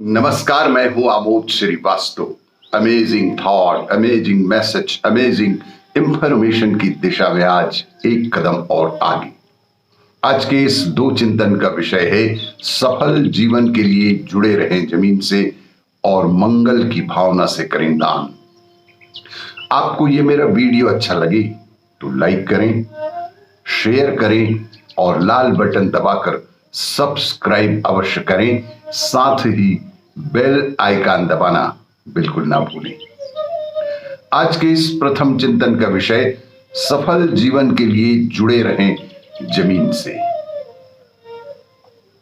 नमस्कार, मैं हूं Amod Srivastava. Amazing thought, amazing message, amazing information की दिशा में आज एक कदम और आगे। आज के इस दो चिंतन का विषय है सफल जीवन के लिए जुड़े रहें जमीन से और मंगल की भावना से करें दान। आपको ये मेरा वीडियो अच्छा लगे तो लाइक करें, शेयर करें और लाल बटन दबाकर सब्सक्राइब अवश्य करें। साथ ही बेल आइकन दबाना बिल्कुल ना भूलें। आज के इस प्रथम चिंतन का विषय सफल जीवन के लिए जुड़े रहें जमीन से।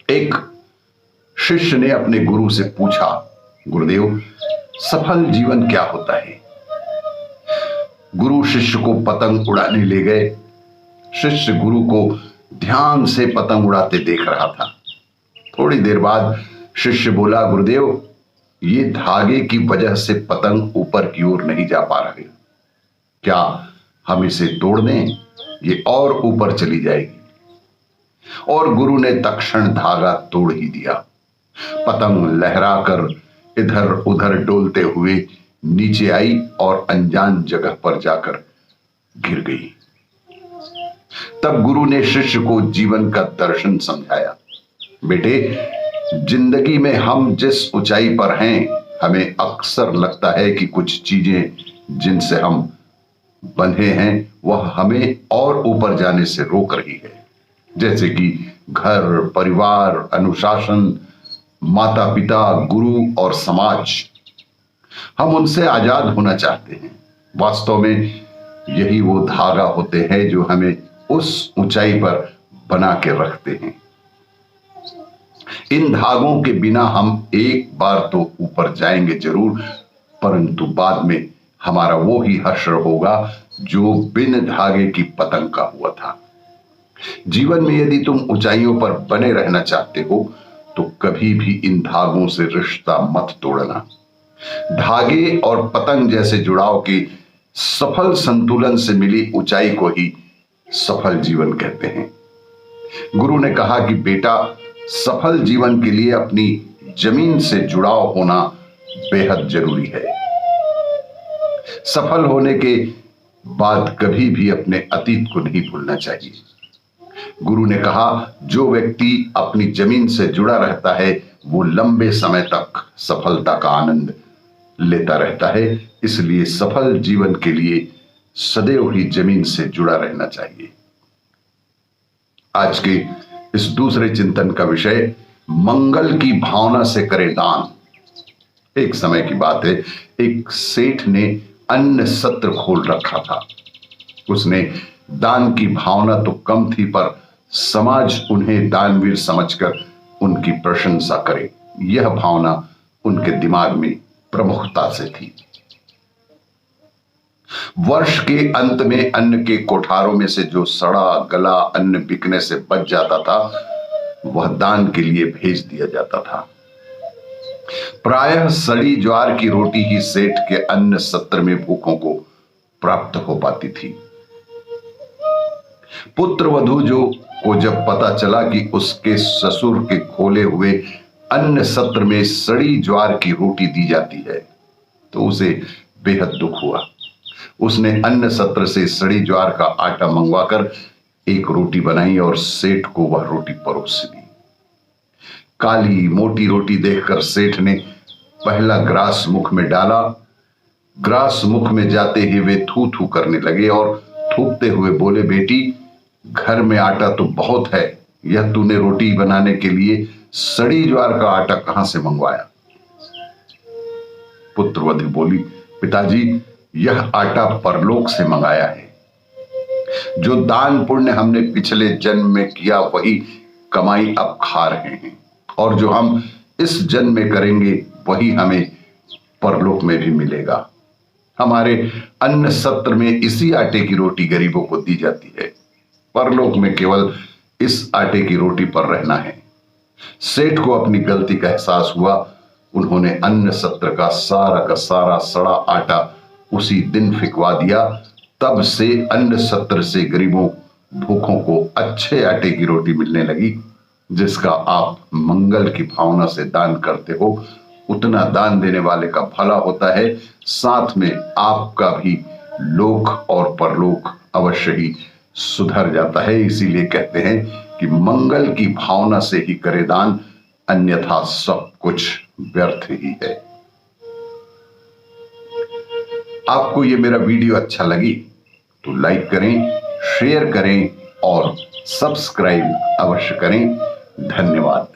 एक शिष्य ने अपने गुरु से पूछा, गुरुदेव सफल जीवन क्या होता है? गुरु शिष्य को पतंग उड़ाने ले गए। शिष्य गुरु को ध्यान से पतंग उड़ाते देख रहा था। थोड़ी देर बाद शिष्य बोला, गुरुदेव ये धागे की वजह से पतंग ऊपर की ओर नहीं जा पा रहे, क्या हम इसे तोड़ दें? ये और ऊपर चली जाएगी। और गुरु ने तत्क्षण धागा तोड़ ही दिया। पतंग लहराकर इधर उधर डोलते हुए नीचे आई और अनजान जगह पर जाकर गिर गई। तब गुरु ने शिष्य को जीवन का दर्शन समझाया। बेटे, जिंदगी में हम जिस ऊंचाई पर हैं, हमें अक्सर लगता है कि कुछ चीजें जिनसे हम बंधे हैं वह हमें और ऊपर जाने से रोक रही है, जैसे कि घर, परिवार, अनुशासन, माता पिता, गुरु और समाज। हम उनसे आजाद होना चाहते हैं। वास्तव में यही वो धागा होते हैं जो हमें उस ऊंचाई पर बना के रखते हैं। इन धागों के बिना हम एक बार तो ऊपर जाएंगे जरूर, परंतु बाद में हमारा वो ही हश्र होगा जो बिन धागे की पतंग का हुआ था। जीवन में यदि तुम ऊंचाइयों पर बने रहना चाहते हो तो कभी भी इन धागों से रिश्ता मत तोड़ना। धागे और पतंग जैसे जुड़ाव के सफल संतुलन से मिली ऊंचाई को ही सफल जीवन कहते हैं। गुरु ने कहा कि बेटा, सफल जीवन के लिए अपनी जमीन से जुड़ाव होना बेहद जरूरी है। सफल होने के बाद कभी भी अपने अतीत को नहीं भूलना चाहिए। गुरु ने कहा, जो व्यक्ति अपनी जमीन से जुड़ा रहता है वो लंबे समय तक सफलता का आनंद लेता रहता है। इसलिए सफल जीवन के लिए सदैव ही जमीन से जुड़ा रहना चाहिए। आज के इस दूसरे चिंतन का विषय मंगल की भावना से करें दान। एक समय की बात है, एक सेठ ने अन्न सत्र खोल रखा था। उसने दान की भावना तो कम थी, पर समाज उन्हें दानवीर समझकर उनकी प्रशंसा करे, यह भावना उनके दिमाग में प्रमुखता से थी। वर्ष के अंत में अन्न के कोठारों में से जो सड़ा गला अन्न बिकने से बच जाता था वह दान के लिए भेज दिया जाता था। प्रायः सड़ी ज्वार की रोटी ही सेठ के अन्न सत्र में भूखों को प्राप्त हो पाती थी। पुत्र वधू को जब पता चला कि उसके ससुर के खोले हुए अन्न सत्र में सड़ी ज्वार की रोटी दी जाती है तो उसे बेहद दुख हुआ। उसने अन्न सत्र से सड़ी ज्वार का आटा मंगवाकर एक रोटी बनाई और सेठ को वह रोटी परोस दी। काली मोटी रोटी देखकर सेठ ने पहला ग्रास मुख में डाला। ग्रास मुख में जाते ही वे थू थू करने लगे और थूकते हुए बोले, बेटी, घर में आटा तो बहुत है, यह तूने रोटी बनाने के लिए सड़ी ज्वार का आटा कहां से मंगवाया? पुत्रवधू बोली, पिताजी, यह आटा परलोक से मंगाया है। जो दान पुण्य हमने पिछले जन्म में किया वही कमाई अब खा रहे हैं, और जो हम इस जन्म में करेंगे वही हमें परलोक में भी मिलेगा। हमारे अन्न सत्र में इसी आटे की रोटी गरीबों को दी जाती है। परलोक में केवल इस आटे की रोटी पर रहना है। सेठ को अपनी गलती का एहसास हुआ। उन्होंने अन्न सत्र का सारा सड़ा आटा उसी दिन फिकवा दिया। तब से अन्न सत्र से गरीबों भूखों को अच्छे आटे की रोटी मिलने लगी, जिसका आप मंगल की भावना से दान करते हो उतना दान देने वाले का भला होता है, साथ में आपका भी लोक और परलोक अवश्य ही सुधर जाता है। इसीलिए कहते हैं कि मंगल की भावना से ही करे दान, अन्यथा सब कुछ व्यर्थ ही है। आपको ये मेरा वीडियो अच्छा लगी तो लाइक करें, शेयर करें और सब्सक्राइब अवश्य करें। धन्यवाद।